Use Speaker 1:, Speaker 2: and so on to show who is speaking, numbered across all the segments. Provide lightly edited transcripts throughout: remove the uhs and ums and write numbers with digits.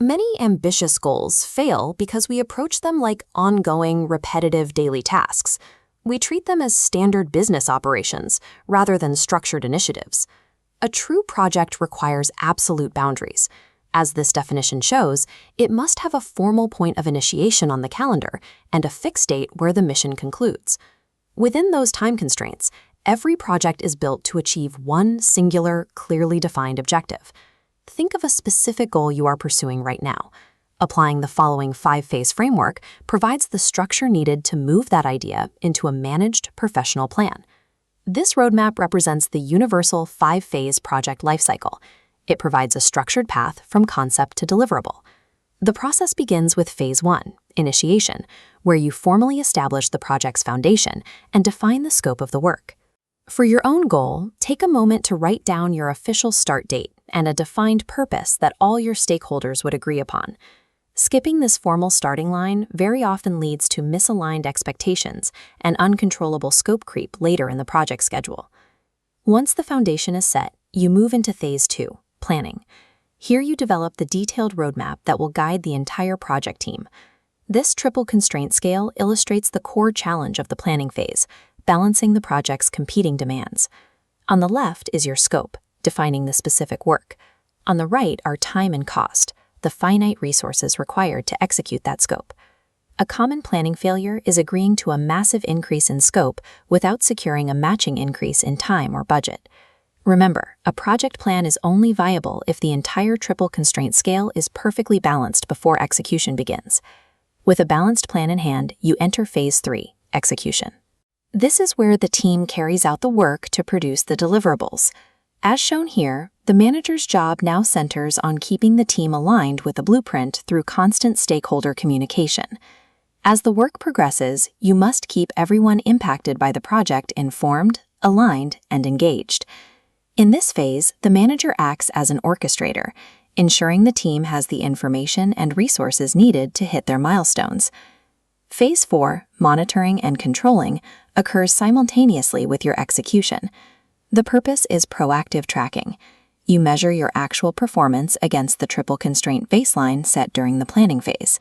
Speaker 1: Many ambitious goals fail because we approach them like ongoing, repetitive daily tasks. We treat them as standard business operations rather than structured initiatives. A true project requires absolute boundaries. As this definition shows, it must have a formal point of initiation on the calendar and a fixed date where the mission concludes. Within those time constraints, every project is built to achieve one singular, clearly defined objective. Think of a specific goal you are pursuing right now. Applying the following 5-phase framework provides the structure needed to move that idea into a managed professional plan. This roadmap represents the universal 5-phase project lifecycle. It provides a structured path from concept to deliverable. The process begins with Phase 1, initiation, where you formally establish the project's foundation and define the scope of the work. For your own goal, take a moment to write down your official start date and a defined purpose that all your stakeholders would agree upon. Skipping this formal starting line very often leads to misaligned expectations and uncontrollable scope creep later in the project schedule. Once the foundation is set, you move into Phase 2, planning. Here you develop the detailed roadmap that will guide the entire project team. This triple constraint scale illustrates the core challenge of the planning phase, balancing the project's competing demands. On the left is your scope, defining the specific work. On the right are time and cost, the finite resources required to execute that scope. A common planning failure is agreeing to a massive increase in scope without securing a matching increase in time or budget. Remember, a project plan is only viable if the entire triple constraint scale is perfectly balanced before execution begins. With a balanced plan in hand, you enter Phase 3, execution. This is where the team carries out the work to produce the deliverables. As shown here, the manager's job now centers on keeping the team aligned with the blueprint through constant stakeholder communication. As the work progresses, you must keep everyone impacted by the project informed, aligned, and engaged. In this phase, the manager acts as an orchestrator, ensuring the team has the information and resources needed to hit their milestones. Phase 4, monitoring and controlling, occurs simultaneously with your execution. The purpose is proactive tracking. You measure your actual performance against the triple constraint baseline set during the planning phase.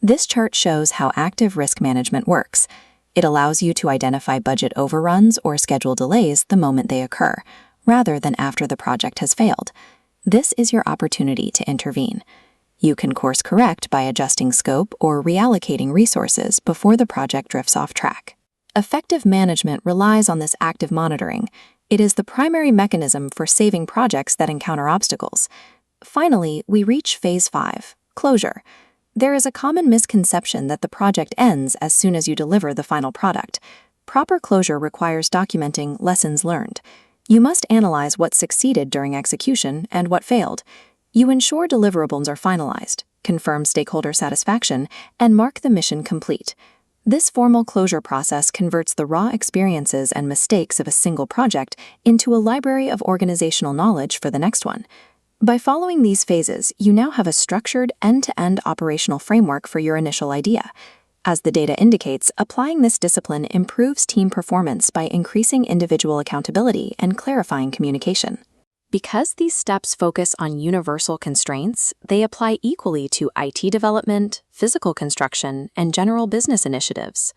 Speaker 1: This chart shows how active risk management works. It allows you to identify budget overruns or schedule delays the moment they occur, rather than after the project has failed. This is your opportunity to intervene. You can course correct by adjusting scope or reallocating resources before the project drifts off track. Effective management relies on this active monitoring. It is the primary mechanism for saving projects that encounter obstacles. Finally, we reach Phase 5, closure. There is a common misconception that the project ends as soon as you deliver the final product. Proper closure requires documenting lessons learned. You must analyze what succeeded during execution and what failed. You ensure deliverables are finalized, confirm stakeholder satisfaction, and mark the mission complete. This formal closure process converts the raw experiences and mistakes of a single project into a library of organizational knowledge for the next one. By following these phases, you now have a structured end-to-end operational framework for your initial idea. As the data indicates, applying this discipline improves team performance by increasing individual accountability and clarifying communication. Because these steps focus on universal constraints, they apply equally to IT development, physical construction, and general business initiatives.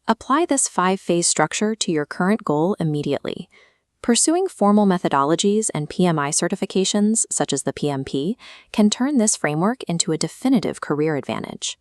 Speaker 1: Apply this 5-phase structure to your current goal immediately. Pursuing formal methodologies and PMI certifications, such as the PMP, can turn this framework into a definitive career advantage.